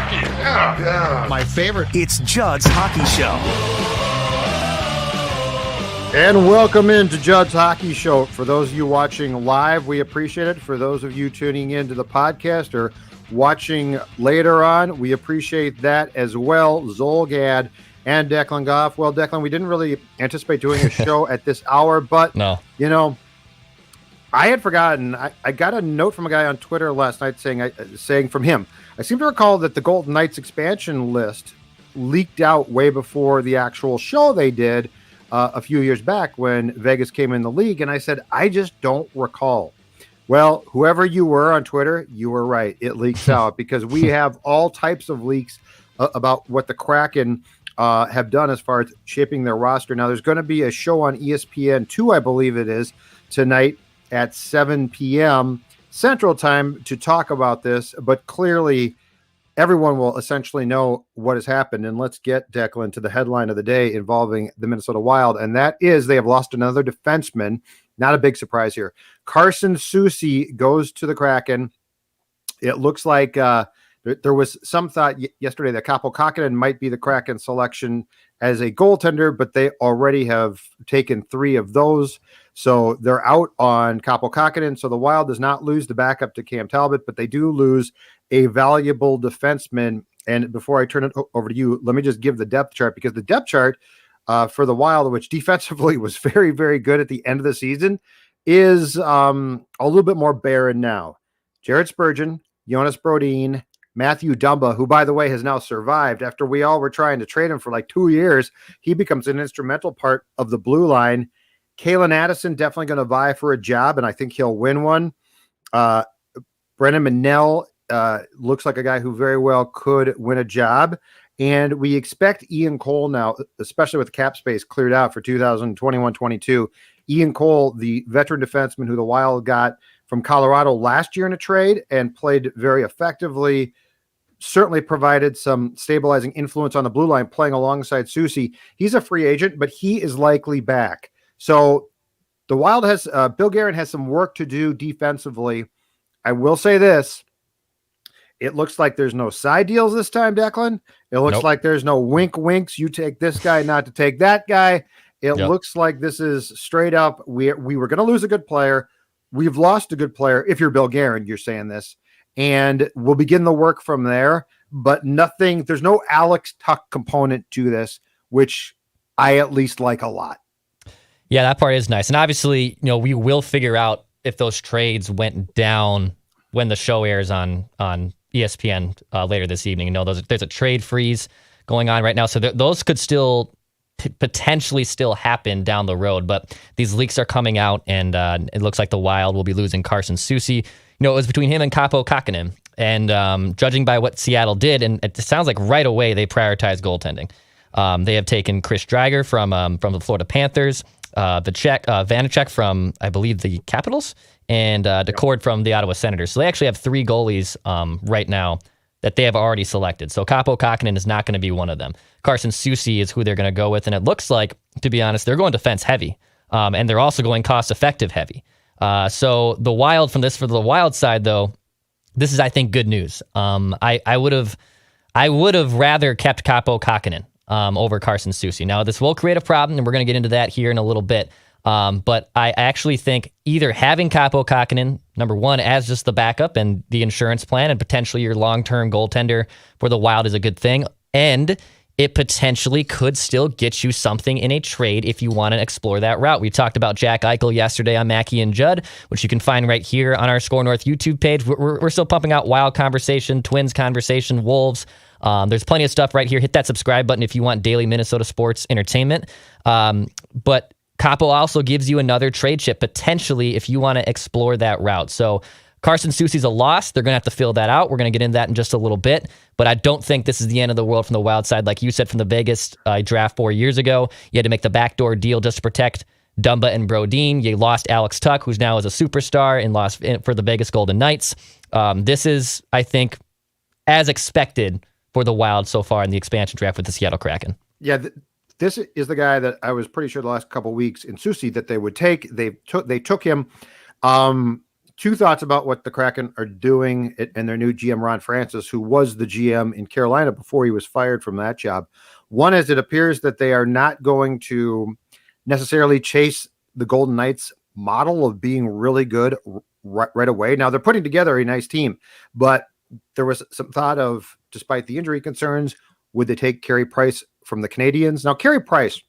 hockey. Yeah. My favorite. It's Judd's Hockey Show. And welcome into Judd's Hockey Show. For those of you watching live, we appreciate it. For those of you tuning into the podcast or watching later on, we appreciate that as well. Zolgad and Declan Goff. Well, Declan, we didn't really anticipate doing a show at this hour, but, you know, I had forgotten. I got a note from a guy on Twitter last night saying from him, I seem to recall that the Golden Knights expansion list leaked out way before the actual show they did a few years back when Vegas came in the league. And I said, I just don't recall. Well, whoever you were on Twitter, you were right. It leaks out because we have all types of leaks about what the Kraken have done as far as shaping their roster. Now, there's going to be a show on ESPN2, I believe it is, tonight at 7 p.m. Central Time to talk about this, but clearly everyone will essentially know what has happened. And let's get, Declan, to the headline of the day involving the Minnesota Wild, and that is they have lost another defenseman. Not a big surprise here. Carson Soucy goes to the Kraken. It looks like there was some thought yesterday that Kaapo Kähkönen might be the Kraken selection as a goaltender, but they already have taken 3 of those. So they're out on Kaapo Kähkönen. So the Wild does not lose the backup to Cam Talbot, but they do lose a valuable defenseman. And before I turn it over to you, let me just give the depth chart, because the depth chart for the Wild, which defensively was very, very good at the end of the season, is a little bit more barren now. Jared Spurgeon, Jonas Brodin, Matthew Dumba, who, by the way, has now survived after we all were trying to trade him for like 2 years. He becomes an instrumental part of the blue line. Kalen Addison definitely going to vie for a job, and I think he'll win one. Brennan Mennell looks like a guy who very well could win a job. And we expect Ian Cole now, especially with cap space cleared out for 2021-22. Ian Cole, the veteran defenseman who the Wild got from Colorado last year in a trade and played very effectively, certainly provided some stabilizing influence on the blue line playing alongside Soucy. He's a free agent, but he is likely back. So the Wild has, Bill Guerin has some work to do defensively. I will say this. It looks like there's no side deals this time, Declan. It looks like there's no wink winks. You take this guy, not to take that guy. It looks like this is straight up. We were going to lose a good player. We've lost a good player. If you're Bill Guerin, you're saying this. And we'll begin the work from there. But nothing, there's no Alex Tuck component to this, which I at least like a lot. Yeah, that part is nice. And obviously, you know, we will figure out if those trades went down when the show airs on ESPN later this evening. You know, there's a trade freeze going on right now. So those could still potentially still happen down the road. But these leaks are coming out, and it looks like the Wild will be losing Carson Soucy. You know, it was between him and Kaapo Kähkönen. And judging by what Seattle did, and it sounds like right away they prioritized goaltending. They have taken Chris Driedger from the Florida Panthers, the Czech Vanacek from, I believe, the Capitals, and Decord from the Ottawa Senators. So they actually have 3 goalies right now that they have already selected. So Kaapo Kähkönen is not going to be one of them. Carson Soucy is who they're going to go with, and it looks like, to be honest, they're going defense heavy, and they're also going cost effective heavy. So the Wild for the Wild side, though, this is, I think, good news. I would have rather kept Kaapo Kähkönen over Carson Soucy. Now, this will create a problem, and we're going to get into that here in a little bit. But I actually think either having Kaapo Kähkönen, number one, as just the backup and the insurance plan and potentially your long-term goaltender for the Wild is a good thing. And it potentially could still get you something in a trade if you want to explore that route. We talked about Jack Eichel yesterday on Mackey and Judd, which you can find right here on our Score North YouTube page. We're still pumping out Wild conversation, Twins conversation, Wolves. There's plenty of stuff right here. Hit that subscribe button if you want daily Minnesota sports entertainment. But Kaapo also gives you another trade chip, potentially, if you want to explore that route. So Carson Soucy's a loss. They're going to have to fill that out. We're going to get into that in just a little bit. But I don't think this is the end of the world from the Wild side. Like you said, from the Vegas draft 4 years ago, you had to make the backdoor deal just to protect Dumba and Brodin. You lost Alex Tuck, who's now is a superstar and lost for the Vegas Golden Knights. This is, I think, as expected for the Wild so far in the expansion draft with the Seattle Kraken. Yeah, this is the guy that I was pretty sure the last couple of weeks in Soucy that they would take. They took him. two thoughts about what the Kraken are doing and their new GM, Ron Francis, who was the GM in Carolina before he was fired from that job. One is it appears that they are not going to necessarily chase the Golden Knights model of being really good right away. Now they're putting together a nice team, but there was some thought of, despite the injury concerns, would they take Carey Price from the Canadiens? Now, Carey Price,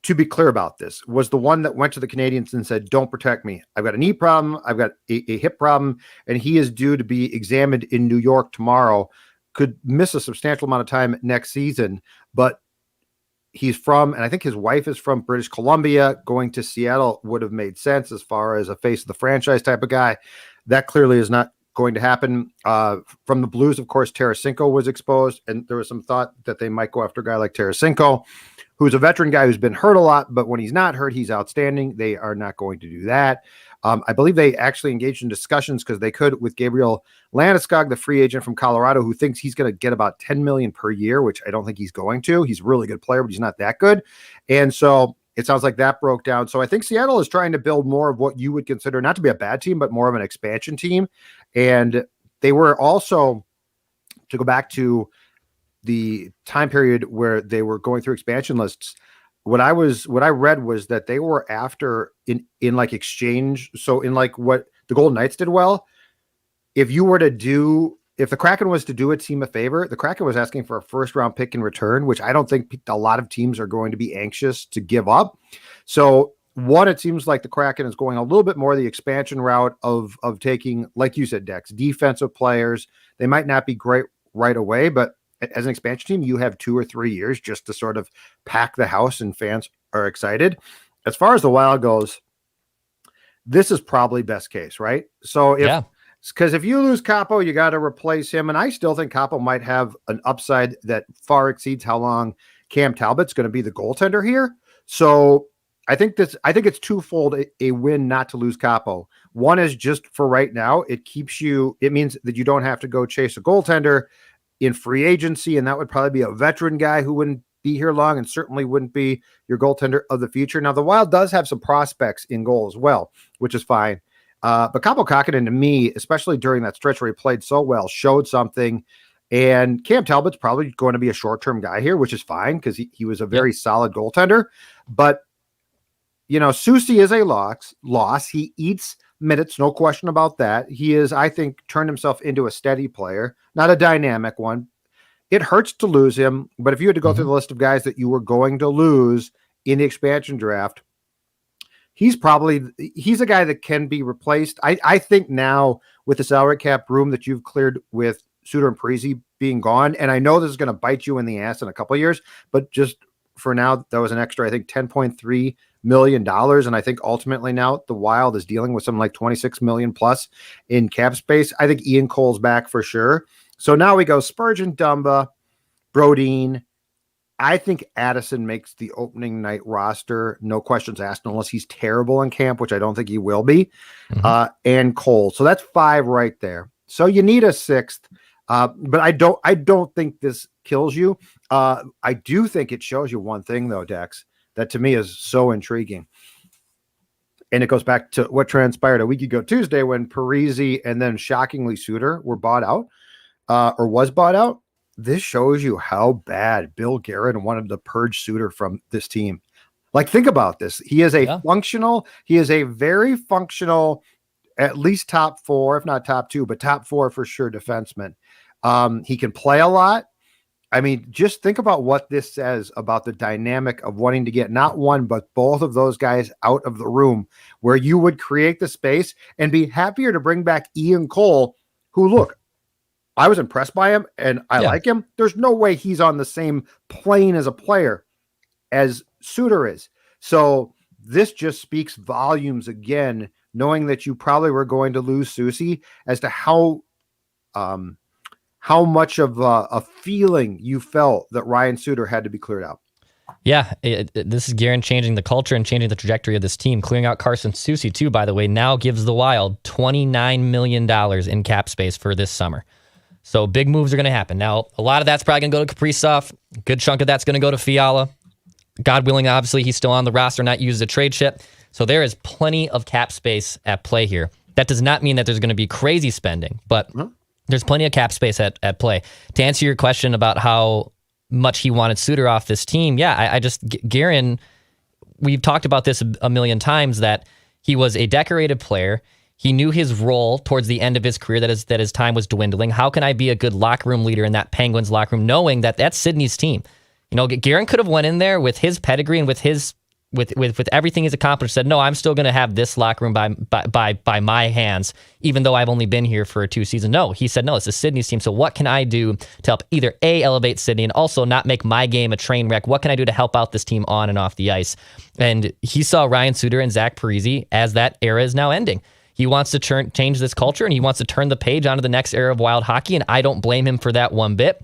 to be clear about this, was the one that went to the Canadiens and said, don't protect me. I've got a knee problem. I've got a hip problem, and he is due to be examined in New York tomorrow. Could miss a substantial amount of time next season, but he's from, and I think his wife is from British Columbia. Going to Seattle would have made sense as far as a face of the franchise type of guy. That clearly is not going to happen. From the Blues, of course, Tarasenko was exposed, and there was some thought that they might go after a guy like Tarasenko, who's a veteran guy who's been hurt a lot, but when he's not hurt, he's outstanding. They are not going to do that. I believe they actually engaged in discussions because they could with Gabriel Landeskog, the free agent from Colorado, who thinks he's going to get about $10 million per year, which I don't think he's going to. He's a really good player, but he's not that good. And so it sounds like that broke down. So I think Seattle is trying to build more of what you would consider not to be a bad team, but more of an expansion team. And they were also, to go back to the time period where they were going through expansion lists, what I read was that they were after in like exchange. So in like what the Golden Knights did well, if the Kraken was to do a team a favor, the Kraken was asking for a first round pick in return, which I don't think a lot of teams are going to be anxious to give up. So it seems like the Kraken is going a little bit more the expansion route of taking, like you said, Dex, defensive players. They might not be great right away, but as an expansion team, you have 2 or 3 years just to sort of pack the house and fans are excited. As far as the Wild goes, this is probably best case, right? So if you lose Capo, you got to replace him. And I still think Capo might have an upside that far exceeds how long Cam Talbot's going to be the goaltender here. So I think it's twofold a win not to lose Capo. One is just for right now, it means that you don't have to go chase a goaltender in free agency, and that would probably be a veteran guy who wouldn't be here long and certainly wouldn't be your goaltender of the future. Now, the Wild does have some prospects in goal as well, which is fine. But Kaapo Kähkönen, to me, especially during that stretch where he played so well, showed something. And Cam Talbot's probably going to be a short-term guy here, which is fine because he was a very solid goaltender. But, Soucy is a loss. He eats minutes, no question about that. He is, I think, turned himself into a steady player, not a dynamic one. It hurts to lose him, but if you had to go through the list of guys that you were going to lose in the expansion draft, he's a guy that can be replaced. I think now with the salary cap room that you've cleared with Suter and Parise being gone, and I know this is going to bite you in the ass in a couple of years, but just for now, that was an extra, I think, $10.3 million. And I think ultimately now the Wild is dealing with something like 26 million plus in cap space. I think Ian Cole's back for sure. So now we go Spurgeon, Dumba, Brodin. I think Addison makes the opening night roster, no questions asked, unless he's terrible in camp, which I don't think he will be, and Cole. So that's 5 right there. So you need a 6th, but I don't think this kills you. I do think it shows you one thing, though, Dex, that to me is so intriguing. And it goes back to what transpired a week ago Tuesday when Parise and then shockingly Suter were bought out, or was bought out. This shows you how bad Bill Guerin wanted to purge Suter from this team. Like, think about this. He is a very functional, at least top 4, if not top 2, but top 4 for sure defenseman. He can play a lot. I mean, just think about what this says about the dynamic of wanting to get not one, but both of those guys out of the room, where you would create the space and be happier to bring back Ian Cole, who, look, I was impressed by him and I like him. There's no way he's on the same plane as a player as Suter is. So this just speaks volumes again, knowing that you probably were going to lose Soucy, as to how much of a feeling you felt that Ryan Suter had to be cleared out. Yeah, this is Guerin changing the culture and changing the trajectory of this team. Clearing out Carson Soucy, too, by the way, now gives the Wild $29 million in cap space for this summer. So big moves are going to happen. Now, a lot of that's probably going to go to Kaprizov. A good chunk of that's going to go to Fiala. God willing, obviously, he's still on the roster, not used as a trade chip. So there is plenty of cap space at play here. That does not mean that there's going to be crazy spending, but there's plenty of cap space at play. To answer your question about how much he wanted Suter off this team, I just, Guerin, we've talked about this a million times, that he was a decorated player. He knew his role towards the end of his career, that his time was dwindling. How can I be a good locker room leader in that Penguins locker room, knowing that that's Sidney's team? Guerin could have went in there with his pedigree and with his with everything he's accomplished, said, no, I'm still going to have this locker room by my hands, even though I've only been here for 2 seasons. No, he said, no, it's the Sidney's team. So what can I do to help either A, elevate Sidney, and also not make my game a train wreck? What can I do to help out this team on and off the ice? And he saw Ryan Suter and Zach Parise as that era is now ending. He wants to change this culture, and he wants to turn the page onto the next era of Wild hockey, and I don't blame him for that one bit.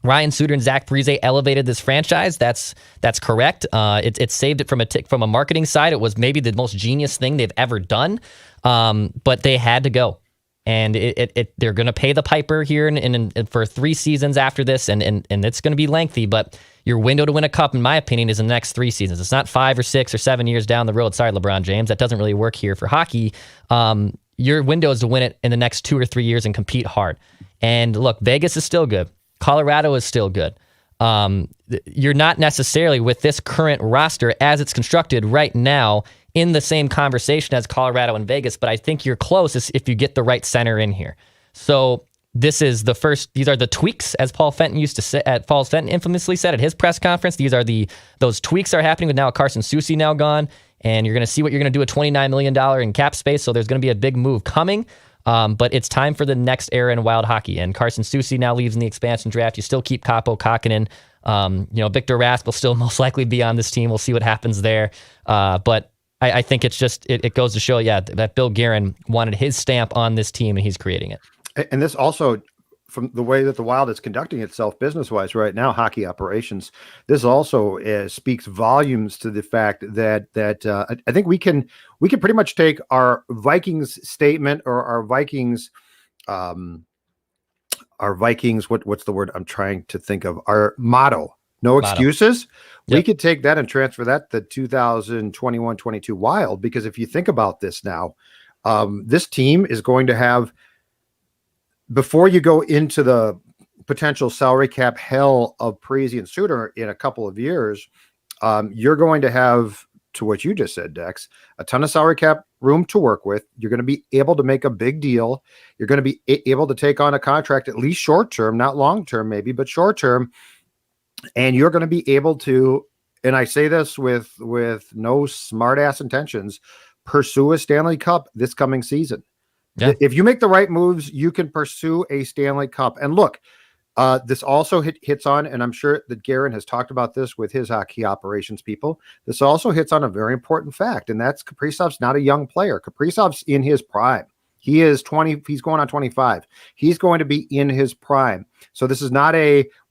Ryan Suter and Zach Parise elevated this franchise. That's correct. It saved it from a marketing side. It was maybe the most genius thing they've ever done, but they had to go. And they're going to pay the piper here for 3 seasons after this, and it's going to be lengthy, but your window to win a cup, in my opinion, is in the next 3 seasons. It's not 5 or 6 or 7 years down the road. Sorry, LeBron James. That doesn't really work here for hockey. Your window is to win it in the next 2 or 3 years and compete hard. And look, Vegas is still good. Colorado is still good. You're not necessarily, with this current roster as it's constructed right now, in the same conversation as Colorado and Vegas, but I think you're close if you get the right center in here. So these are the tweaks, as Paul Fenton used to say, Paul Fenton infamously said at his press conference. Those tweaks are happening with now Carson Soucy now gone, and you're going to see what you're going to do with $29 million in cap space. So there's going to be a big move coming. But it's time for the next era in Wild hockey. And Carson Soucy now leaves in the expansion draft. You still keep Kaapo Kakkonen. Victor Rask will still most likely be on this team. We'll see what happens there. But I think it's just, it goes to show, that Bill Guerin wanted his stamp on this team, and he's creating it. And this also, from the way that the Wild is conducting itself business-wise right now, hockey operations, this also speaks volumes to the fact that I think we can pretty much take our Vikings statement, or our Vikings, what's the word I'm trying to think of? Our motto, no excuses. Yep. We could take that and transfer that to 2021-22 Wild, because if you think about this now, this team is going to have, before you go into the potential salary cap hell of Parise and Suter in a couple of years, you're going to have, to what you just said, Dex, a ton of salary cap room to work with. You're going to be able to make a big deal. You're going to be able to take on a contract, at least short term, not long term maybe, but short term. And you're going to be able to, and I say this with no smart ass intentions, pursue a Stanley Cup this coming season. Yeah. If you make the right moves, you can pursue a Stanley Cup. And look, this also hits on, and I'm sure that Guerin has talked about this with his hockey operations people, this also hits on a very important fact, and that's Kaprizov's not a young player. Kaprizov's in his prime. He is 20. He's going on 25. He's going to be in his prime. So this is not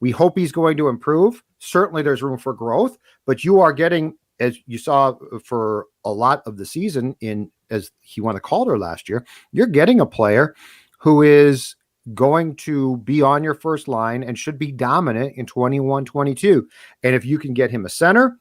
we hope he's going to improve. Certainly there's room for growth, but you are getting, as you saw for a lot of the season as he won a Calder last year, you're getting a player who is going to be on your first line and should be dominant in 21-22. And if you can get him a center,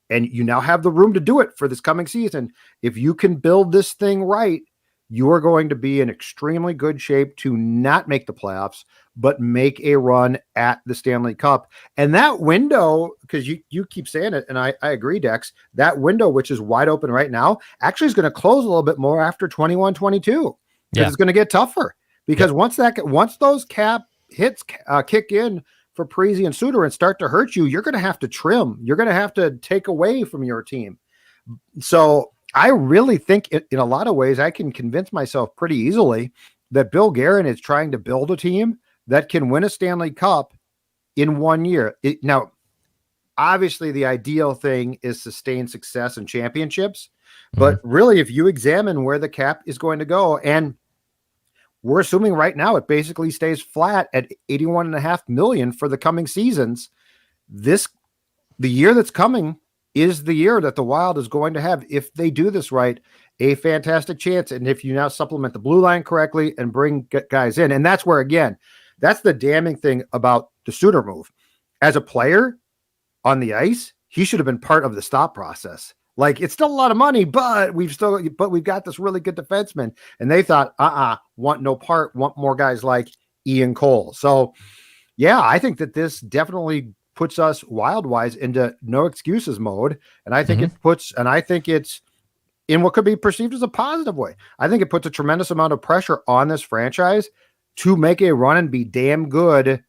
and you now have the room to do it for this coming season, if you can build this thing right, you are going to be in extremely good shape to not make the playoffs, but make a run at the Stanley Cup. And that window, because you keep saying it, and I agree, Dex, that window, which is wide open right now, actually is going to close a little bit more after 21-22, because it's going to get tougher. Because once those cap hits kick in for Parise and Suter and start to hurt you, you're going to have to trim. You're going to have to take away from your team. So I really think in a lot of ways, I can convince myself pretty easily that Bill Guerin is trying to build a team that can win a Stanley Cup in 1 year. Now, obviously, the ideal thing is sustained success and championships. Mm-hmm. But really, if you examine where the cap is going to go, and we're assuming right now it basically stays flat at $81.5 million for the coming seasons, the year that's coming is the year that the Wild is going to have, if they do this right, a fantastic chance. And if you now supplement the blue line correctly and bring guys in, and that's where, again, that's the damning thing about the Suter move. As a player on the ice, he should have been part of the stop process. Like, it's still a lot of money, but we've got this really good defenseman. And they thought, want no part, want more guys like Ian Cole. So, yeah, I think that this definitely puts us Wild-wise into no excuses mode. And I think it's in what could be perceived as a positive way. I think it puts a tremendous amount of pressure on this franchise to make a run and be damn good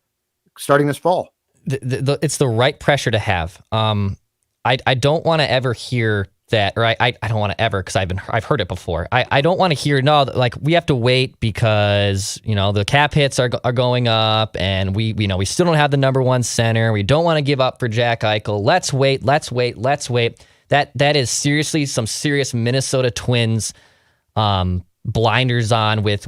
starting this fall. It's the right pressure to have. I don't want to ever hear that, or I don't want to ever, because I've heard it before. I don't want to hear, no, like, we have to wait because, the cap hits are going up, and we still don't have the number one center. We don't want to give up for Jack Eichel. Let's wait. That is seriously some serious Minnesota Twins blinders on with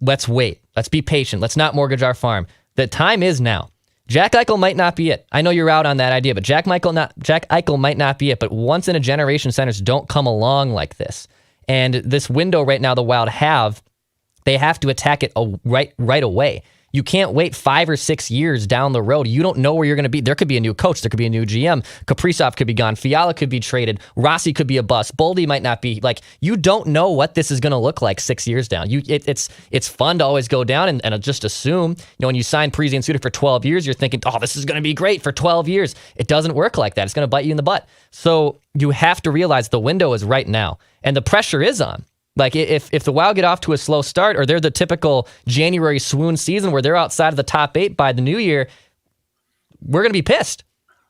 let's wait. Let's be patient. Let's not mortgage our farm. The time is now. Jack Eichel might not be it. I know you're out on that idea, but Jack Eichel might not be it. But once in a generation centers don't come along like this. And this window right now the Wild they have to attack it right away. You can't wait 5 or 6 years down the road. You don't know where you're going to be. There could be a new coach. There could be a new GM. Kaprizov could be gone. Fiala could be traded. Rossi could be a bust. Boldy might not be. Like, you don't know what this is going to look like 6 years down. It's fun to always go down and just assume. When you sign Parise and Suter for 12 years, you're thinking, oh, this is going to be great for 12 years. It doesn't work like that. It's going to bite you in the butt. So you have to realize the window is right now, and the pressure is on. Like, if the Wild get off to a slow start, or they're the typical January swoon season where they're outside of the top 8 by the new year, we're going to be pissed.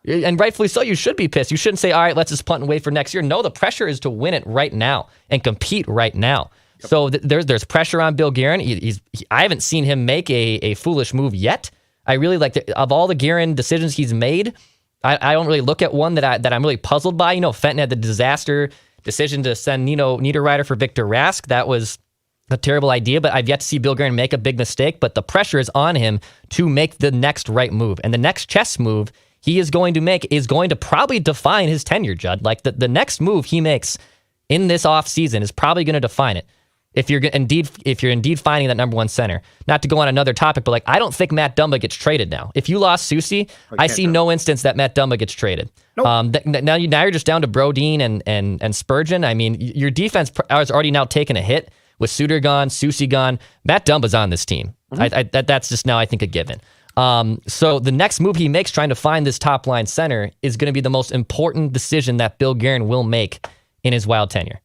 And rightfully so, you should be pissed. You shouldn't say, all right, let's just punt and wait for next year. No, the pressure is to win it right now and compete right now. Yep. So there's pressure on Bill Guerin. I haven't seen him make a foolish move yet. I really of all the Guerin decisions he's made, I don't really look at one that I'm really puzzled by. Fenton had the disaster decision to send Nino Niederreiter for Victor Rask. That was a terrible idea, but I've yet to see Bill Guerin make a big mistake. But the pressure is on him to make the next right move. And the next chess move he is going to make is going to probably define his tenure, Judd. Like, the next move he makes in this offseason is probably going to define it. If you're indeed finding that number one center. Not to go on another topic, but I don't think Matt Dumba gets traded now. If you lost Soucy, I see no instance that Matt Dumba gets traded. Nope. Now you're just down to Brodin and Spurgeon. I mean, your defense is already now taking a hit with Suter gone, Soucy gone. Matt Dumba's on this team. Mm-hmm. That's just now, I think, a given. So the next move he makes trying to find this top line center is going to be the most important decision that Bill Guerin will make in his Wild tenure.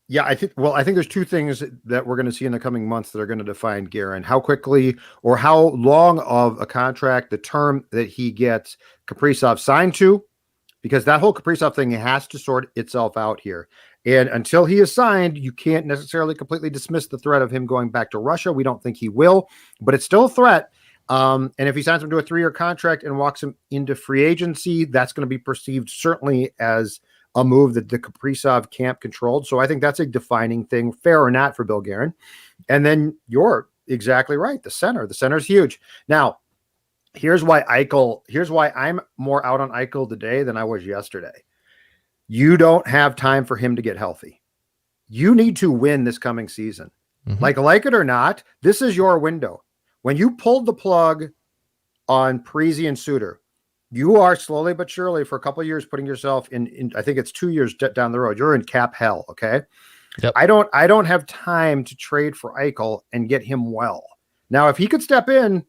Yeah, I think there's two things that we're going to see in the coming months that are going to define Guerin. How quickly or how long of a contract, the term that he gets Kaprizov signed to, because that whole Kaprizov thing has to sort itself out here. And until he is signed, you can't necessarily completely dismiss the threat of him going back to Russia. We don't think he will, but it's still a threat. And if he signs him to a 3-year contract and walks him into free agency, that's going to be perceived certainly as a move that the Kaprizov camp controlled. So I think that's a defining thing, fair or not, for Bill Guerin. And then you're exactly right. The center is huge. Now, here's why I'm more out on Eichel today than I was yesterday. You don't have time for him to get healthy. You need to win this coming season. Mm-hmm. Like it or not, this is your window. When you pulled the plug on Parise and Suter, you are slowly but surely for a couple of years putting yourself in, I think it's 2 years down the road. You're in cap hell. Okay. Yep. I don't have time to trade for Eichel and get him well. Now, if he could step in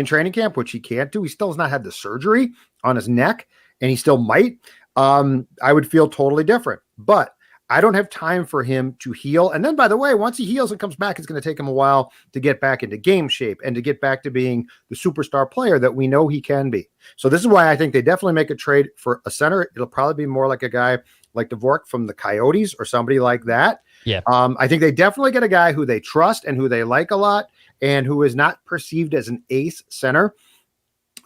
training camp, which he can't do, he still has not had the surgery on his neck and he still might, I would feel totally different, but I don't have time for him to heal. And then, by the way, once he heals and comes back, it's going to take him a while to get back into game shape and to get back to being the superstar player that we know he can be. So this is why I think they definitely make a trade for a center. It'll probably be more like a guy like Dvorak from the Coyotes or somebody like that. Yeah. I think they definitely get a guy who they trust and who they like a lot and who is not perceived as an ace center.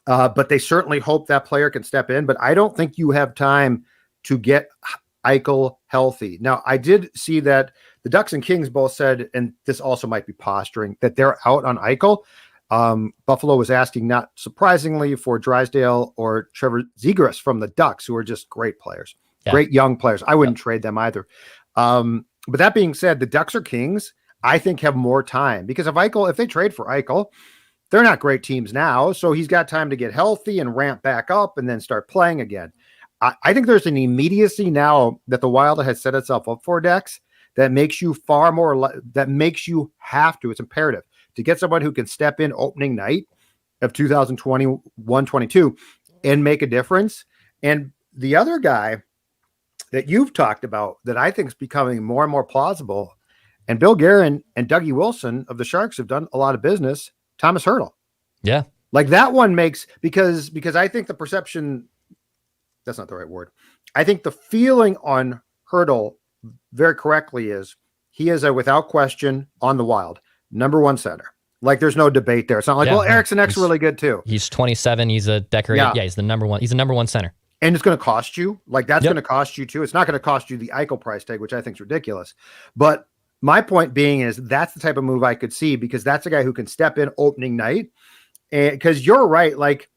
But they certainly hope that player can step in. But I don't think you have time to get Eichel healthy. Now, I did see that the Ducks and Kings both said, and this also might be posturing, that they're out on Eichel. Buffalo was asking, not surprisingly, for Drysdale or Trevor Zegras from the Ducks, who are just great players, great young players. I wouldn't trade them either. But that being said, the Ducks or Kings, I think, have more time because if they trade for Eichel, they're not great teams now. So he's got time to get healthy and ramp back up and then start playing again. I think there's an immediacy now that the Wild has set itself up for, Dex, that makes you that makes you have to, it's imperative to get someone who can step in opening night of 2021-22 and make a difference. And the other guy that you've talked about that I think is becoming more and more plausible, and Bill Guerin and Dougie Wilson of the Sharks have done a lot of business, Thomas Hertl. Yeah. Like that one makes, because I think the perception, that's not the right word. I think the feeling on Hertl very correctly is he is a, without question, on the Wild, number one center. Like there's no debate there. It's not like, well, Eriksson Ek's really good too. He's 27. He's a decorated. Yeah, he's the number one. He's the number one center. And it's going to cost you. Like that's going to cost you too. It's not going to cost you the Eichel price tag, which I think is ridiculous. But my point being is that's the type of move I could see, because that's a guy who can step in opening night. And because you're right. Like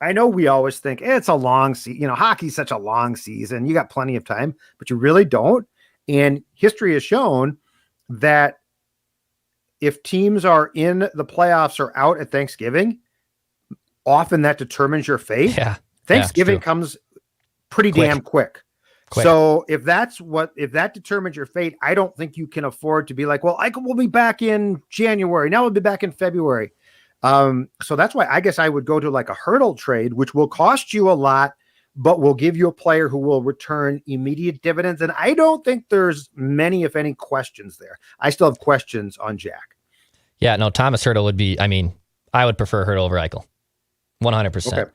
I know we always think it's a long season. You know, hockey's such a long season. You got plenty of time, but you really don't. And history has shown that if teams are in the playoffs or out at Thanksgiving, often that determines your fate. Yeah. Thanksgiving comes pretty damn quick. So if that determines your fate, I don't think you can afford to be like, well, we'll be back in January. Now we'll be back in February. So that's why I guess I would go to like a Hertl trade, which will cost you a lot, but will give you a player who will return immediate dividends. And I don't think there's many, if any, questions there. I still have questions on Jack. Yeah, no, Thomas Hertl would be, I mean, I would prefer Hertl over Eichel. 100%. Okay.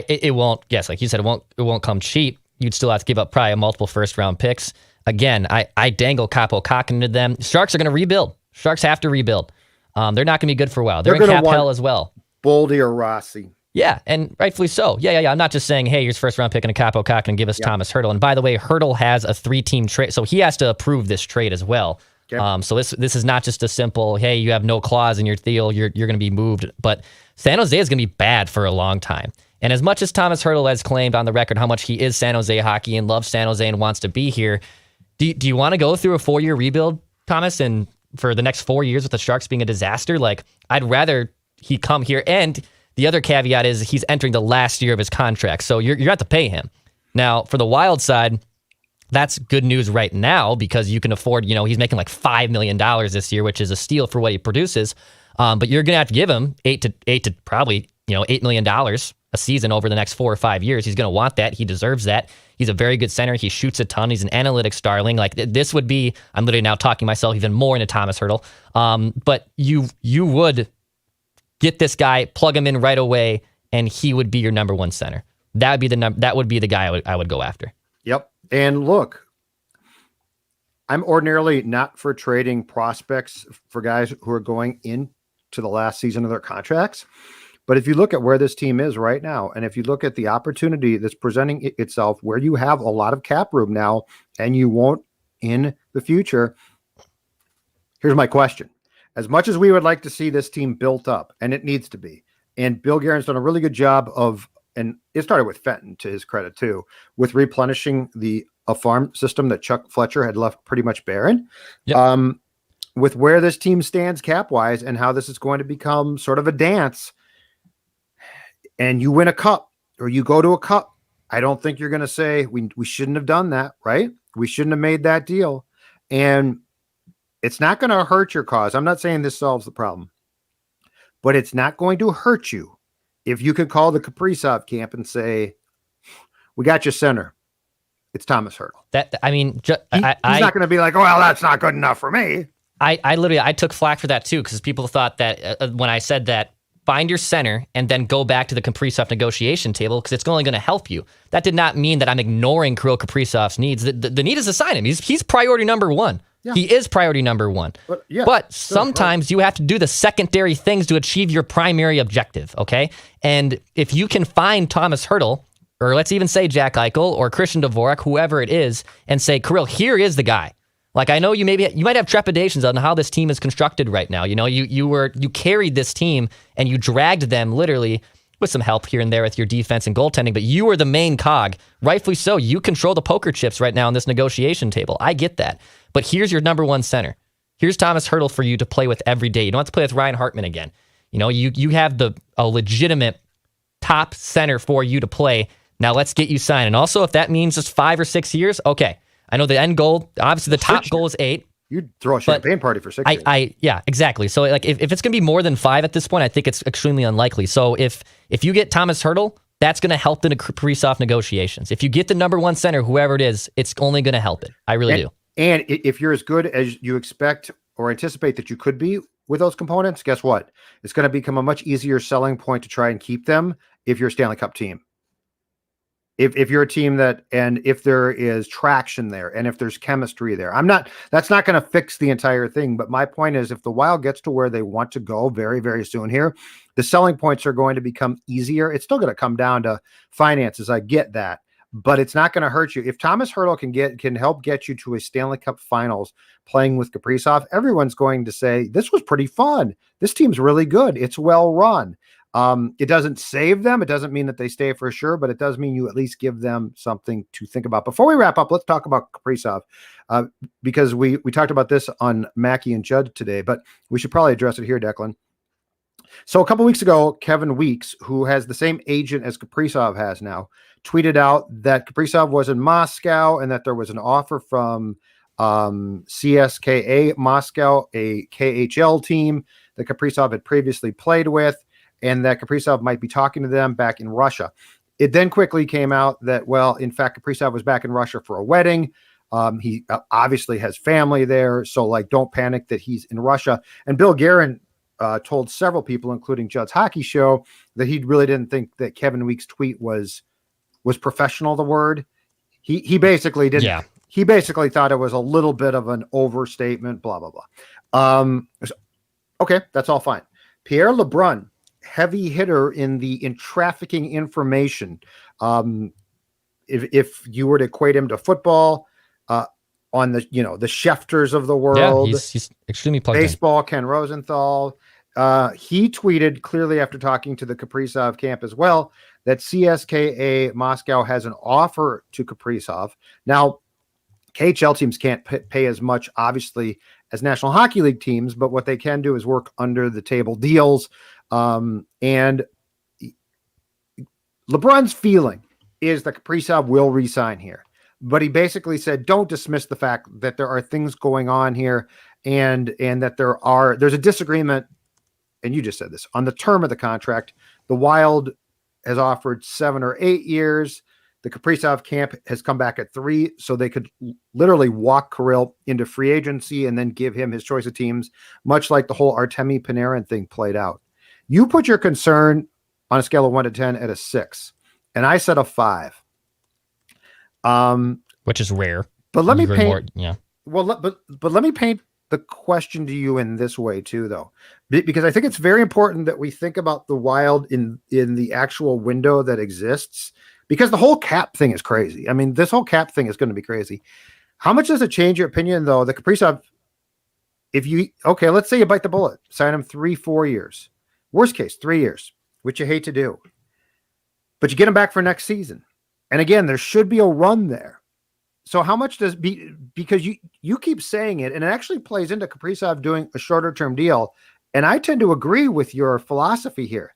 It won't, yes, like you said, it won't come cheap. You'd still have to give up probably multiple first round picks. Again, I dangle Capo Cocken to them. Sharks are going to rebuild. Sharks have to rebuild. They're not going to be good for a while. They're in cap hell as well. Boldy or Rossi. Yeah, and rightfully so. Yeah. I'm not just saying, hey, here's first round pick and a Capo Cocken and give us Thomas Hertl. And by the way, Hertl has a 3-team trade, so he has to approve this trade as well. Okay. So this is not just a simple, hey, you have no clause in your deal, you're going to be moved. But San Jose is going to be bad for a long time. And as much as Thomas Hertl has claimed on the record how much he is San Jose hockey and loves San Jose and wants to be here, do you want to go through a 4-year rebuild, Thomas, and for the next 4 years with the Sharks being a disaster? Like, I'd rather he come here. And the other caveat is he's entering the last year of his contract, so you're going to have to pay him. Now, for the Wild side, that's good news right now because you can afford, he's making like $5 million this year, which is a steal for what he produces. But you're going to have to give him $8 to probably, $8 million a season over the next 4 or 5 years. He's going to want that. He deserves that. He's a very good center. He shoots a ton. He's an analytics darling. Like this would be, I'm literally now talking myself even more into Thomas Hertl. But you would get this guy, plug him in right away, and he would be your number one center. That would be the guy I would go after. Yep. And look, I'm ordinarily not for trading prospects for guys who are going into the last season of their contracts. But if you look at where this team is right now, and if you look at the opportunity that's presenting itself where you have a lot of cap room now and you won't in the future, here's my question. As much as we would like to see this team built up, and it needs to be, and Bill Guerin's done a really good job of, and it started with Fenton to his credit too, with replenishing a farm system that Chuck Fletcher had left pretty much barren. Yep. With where this team stands cap-wise and how this is going to become sort of a dance, and you win a cup or you go to a cup, I don't think you're going to say we shouldn't have done that, right? We shouldn't have made that deal. And it's not going to hurt your cause. I'm not saying this solves the problem, but it's not going to hurt you if you could call the Kaprizov camp and say, we got your center. It's Thomas Hertl. He's not going to be like, oh, well, that's not good enough for me. I took flack for that too, because people thought that when I said that, find your center and then go back to the Kaprizov negotiation table because it's only going to help you. That did not mean that I'm ignoring Kirill Kaprizov's needs. The need is to sign him. He's priority number one. Yeah. He is priority number one. But sometimes you have to do the secondary things to achieve your primary objective, okay? And if you can find Thomas Hertl, or let's even say Jack Eichel or Christian Dvorak, whoever it is, and say, Kirill, here is the guy. Like, I know you might have trepidations on how this team is constructed right now. You carried this team and you dragged them literally with some help here and there with your defense and goaltending, but you were the main cog. Rightfully so. You control the poker chips right now on this negotiation table. I get that. But here's your number one center. Here's Thomas Hertl for you to play with every day. You don't have to play with Ryan Hartman again. You have a legitimate top center for you to play Now let's get you signed. And also, if that means just 5 or 6 years, okay. I know the end goal, obviously the top goal is 8. You'd throw a champagne party for 6 years. Yeah, exactly. So like if it's going to be more than 5 at this point, I think it's extremely unlikely. So if you get Thomas Hertl, that's going to help the Kaprizov negotiations. If you get the number 1 center, whoever it is, it's only going to help it. I really do. And if you're as good as you expect or anticipate that you could be with those components, guess what? It's going to become a much easier selling point to try and keep them if you're a Stanley Cup team. If you're a team and if there is traction there and if there's chemistry there, that's not going to fix the entire thing. But my point is, if the Wild gets to where they want to go very, very soon here, the selling points are going to become easier. It's still going to come down to finances. I get that, but it's not going to hurt you. If Thomas Hertl can help get you to a Stanley Cup Finals playing with Kaprizov, everyone's going to say, this was pretty fun. This team's really good. It's well run. It doesn't save them. It doesn't mean that they stay for sure, but it does mean you at least give them something to think about. Before we wrap up, let's talk about Kaprizov, because we talked about this on Mackey and Judd today, but we should probably address it here, Declan. So a couple weeks ago, Kevin Weeks, who has the same agent as Kaprizov has now, tweeted out that Kaprizov was in Moscow and that there was an offer from CSKA Moscow, a KHL team that Kaprizov had previously played with, and that Kaprizov might be talking to them back in Russia. It then quickly came out that, well, in fact, Kaprizov was back in Russia for a wedding. He obviously has family there, so like, don't panic that he's in Russia. And Bill Guerin told several people, including Judd's Hockey Show, that he really didn't think that Kevin Weeks' tweet was professional. The word he basically didn't. Yeah. He basically thought it was a little bit of an overstatement. Blah blah blah. Okay, that's all fine. Pierre LeBrun, heavy hitter in trafficking information. If you were to equate him to football, on the Schefters of the world, he's extremely plugged baseball, in. Ken Rosenthal. He tweeted clearly after talking to the Kaprizov camp as well that CSKA Moscow has an offer to Kaprizov. Now, KHL teams can't pay as much, obviously, as National Hockey League teams, but what they can do is work under the table deals. And LeBron's feeling is that Kaprizov will re-sign here, but he basically said, don't dismiss the fact that there are things going on here and that there's a disagreement. And you just said this on the term of the contract. The Wild has offered 7 or 8 years. The Kaprizov camp has come back at 3, so they could literally walk Kirill into free agency and then give him his choice of teams, much like the whole Artemi Panarin thing played out. You put your concern on a scale of 1 to 10 at a 6, and I said a 5. Which is rare. But let me paint. Well, but let me paint the question to you in this way too, though, because I think it's very important that we think about the Wild in the actual window that exists. Because the whole cap thing is crazy. I mean, this whole cap thing is going to be crazy. How much does it change your opinion, though, that Kaprizov, let's say you bite the bullet, sign him 3-4 years. Worst case, 3 years, which you hate to do. But you get him back for next season. And again, there should be a run there. So how much because you keep saying it, and it actually plays into Kaprizov doing a shorter term deal. And I tend to agree with your philosophy here.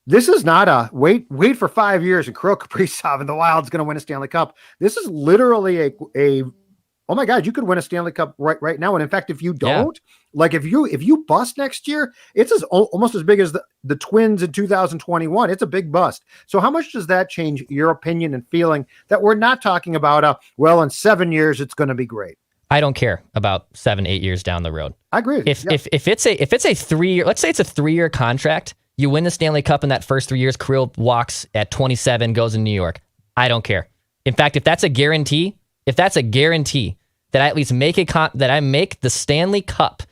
This is not a wait for 5 years and Kirill Kaprizov and the Wild's going to win a Stanley Cup. This is literally a oh my God, you could win a Stanley Cup right now. And in fact, if you don't, like if you bust next year, it's almost as big as the Twins in 2021. It's a big bust. So how much does that change your opinion and feeling that we're not talking about in 7 years it's going to be great? I don't care about 7-8 years down the road. I agree. If it's a 3-year, let's say it's a 3-year contract. You win the Stanley Cup in that first 3 years, Kirill walks at 27, goes to New York. I don't care. In fact, if that's a guarantee that I at least make that I make the Stanley Cup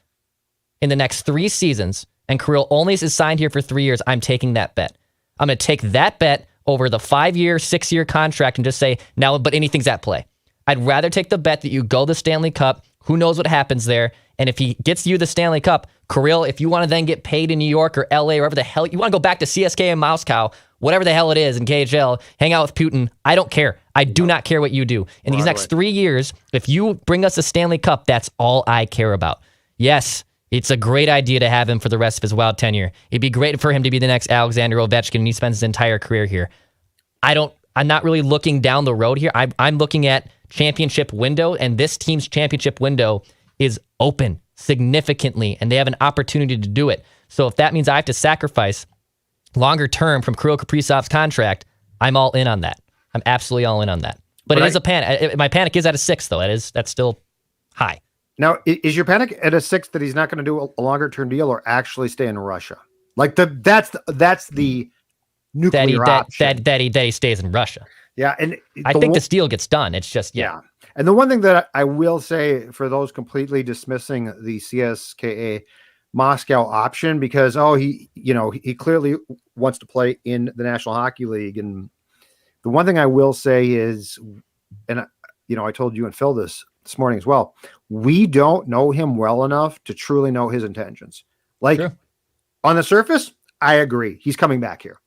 in the next 3 seasons and Kirill only is signed here for 3 years, I'm taking that bet. I'm going to take that bet over the 5-year, 6-year contract and just say, now, but anything's at play. I'd rather take the bet that you go the Stanley Cup. Who knows what happens there? And if he gets you the Stanley Cup, Kirill, if you want to then get paid in New York or LA or wherever the hell, you want to go back to CSK in Moscow, whatever the hell it is in KHL, hang out with Putin, I don't care. I do not care what you do. In these next 3 years, if you bring us a Stanley Cup, that's all I care about. Yes, it's a great idea to have him for the rest of his Wild tenure. It'd be great for him to be the next Alexander Ovechkin, and he spends his entire career here. I don't I'm not really looking down the road here. I'm looking at championship window, and this team's championship window is open significantly, and they have an opportunity to do it. So if that means I have to sacrifice longer term from Kirill Kaprizov's contract, I'm all in on that. I'm absolutely all in on that. But it is a panic. My panic is at a 6, though. That's still high. Now, is your panic at a 6 that he's not going to do a longer term deal or actually stay in Russia? Like that's the nuclear option. That he stays in Russia. Yeah, and I think this deal gets done. It's just yeah. And the one thing that I will say for those completely dismissing the CSKA Moscow option, because he clearly wants to play in the National Hockey League, and the one thing I will say is, and I told you and Phil this morning as well, we don't know him well enough to truly know his intentions. Like sure. On the surface, I agree. He's coming back here.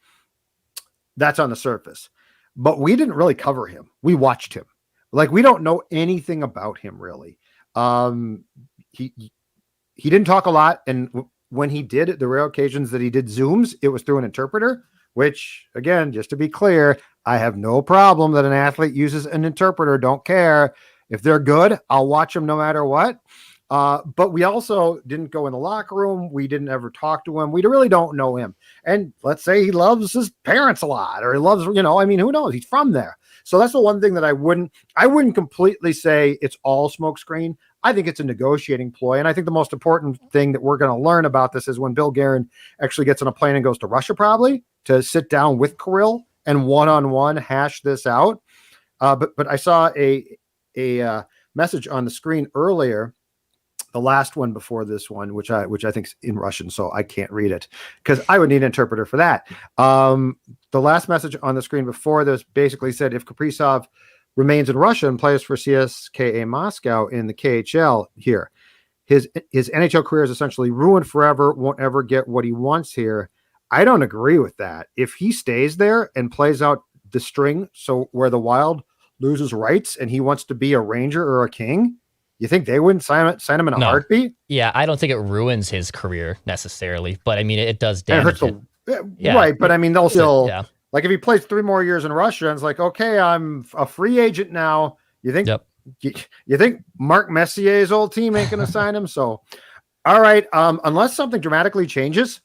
That's on the surface. But we didn't really cover him. We watched him. Like, we don't know anything about him, really. He didn't talk a lot. And when he did, the rare occasions that he did Zooms, it was through an interpreter, which, again, just to be clear, I have no problem that an athlete uses an interpreter. Don't care. If they're good, I'll watch them no matter what. But we also didn't go in the locker room. We didn't ever talk to him. We really don't know him. And let's say he loves his parents a lot, or he loves, who knows? He's from there. So that's the one thing that I wouldn't completely say it's all smokescreen. I think it's a negotiating ploy. And I think the most important thing that we're going to learn about this is when Bill Guerin actually gets on a plane and goes to Russia, probably to sit down with Kirill and one-on-one hash this out. But I saw a message on the screen earlier, the last one before this one, which I think is in Russian, so I can't read it because I would need an interpreter for that. The last message on the screen before this basically said, if Kaprizov remains in Russia and plays for CSKA Moscow in the KHL here, his NHL career is essentially ruined forever, won't ever get what he wants here. I don't agree with that. If he stays there and plays out the string, so where the Wild loses rights and he wants to be a Ranger or a King, you think they wouldn't sign him in a heartbeat? Yeah, I don't think it ruins his career necessarily, but I mean, it does damage it. Right, but I mean, they'll still, like if he plays 3 more years in Russia and it's like, okay, I'm a free agent now. You think, you think Mark Messier's old team ain't going to sign him? So, all right, unless something dramatically changes,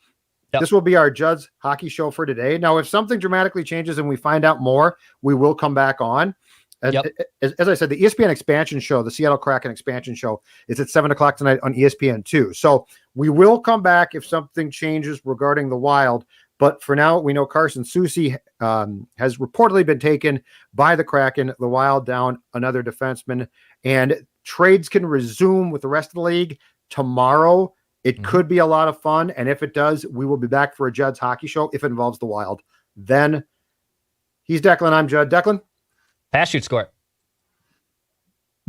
this will be our Judd's Hockey Show for today. Now, if something dramatically changes and we find out more, we will come back on. As I said, the ESPN Expansion Show, the Seattle Kraken Expansion Show, is at 7:00 tonight on ESPN2. So we will come back if something changes regarding the Wild. But for now, we know Carson Soucy has reportedly been taken by the Kraken, the Wild down another defenseman, and trades can resume with the rest of the league tomorrow. It could be a lot of fun, and if it does, we will be back for a Judd's Hockey Show if it involves the Wild. Then he's Declan, I'm Judd. Declan? Pass, shoot, score.